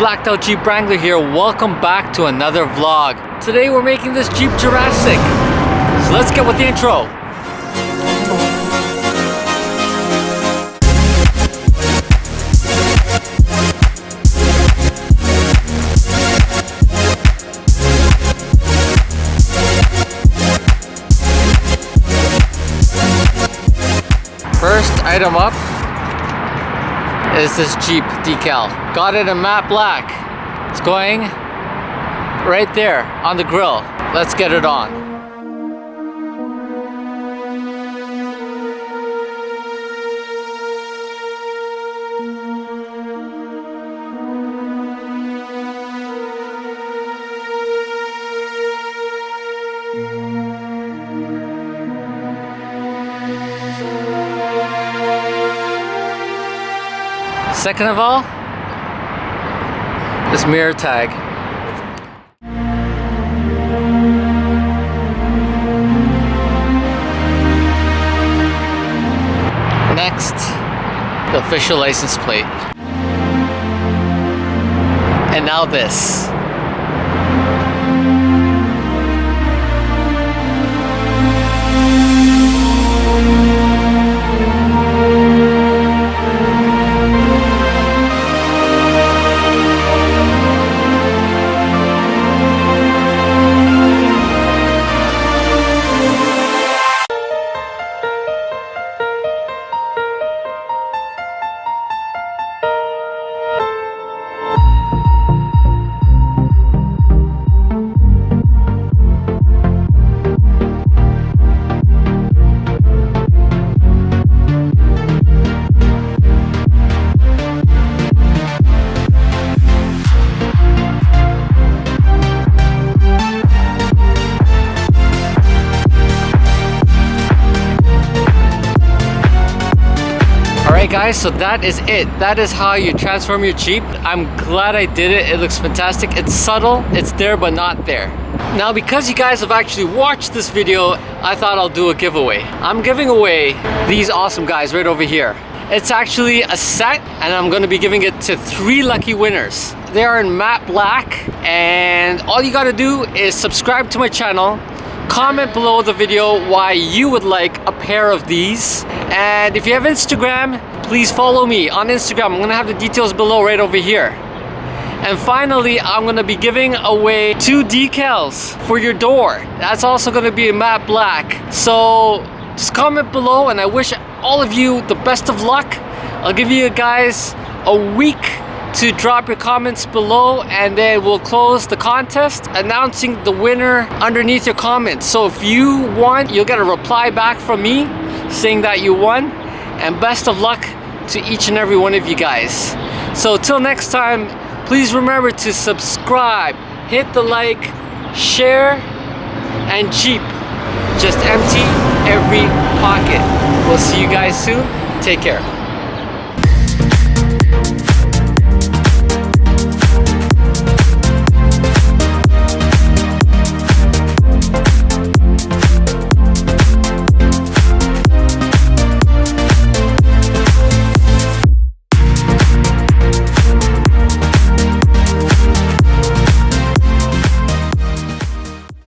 Blacked Out Jeep Wrangler here. Welcome back to another vlog. Today we're making this Jeep Jurassic. So let's get with the intro. First item up is this Jeep decal. Got it in matte black. It's going right there on the grill. Let's get it on. Second of all, this mirror tag. Next, the official license plate. And now this. Alright guys, so that is it. That is how you transform your Jeep. I'm glad I did it. It looks fantastic. It's subtle, it's there but not there. Now because you guys have actually watched this video, I thought I'll do a giveaway. I'm giving away these awesome guys right over here. It's actually a set and I'm going to be giving it to 3 lucky winners. They are in matte black and all you got to do is subscribe to my channel. Comment below the video why you would like a pair of these. And if you have Instagram, please follow me on Instagram. I'm gonna have the details below right over here. And finally, I'm gonna be giving away 2 decals for your door. That's also gonna be in matte black. So just comment below and I wish all of you the best of luck. I'll give you guys a week to drop your comments below and then we'll close the contest announcing the winner underneath your comments. So if you won, you'll get a reply back from me saying that you won, and best of luck to each and every one of you guys. So till next time, please remember to subscribe, hit the like, share, and Jeep just empty every pocket. We'll see you guys soon. Take care.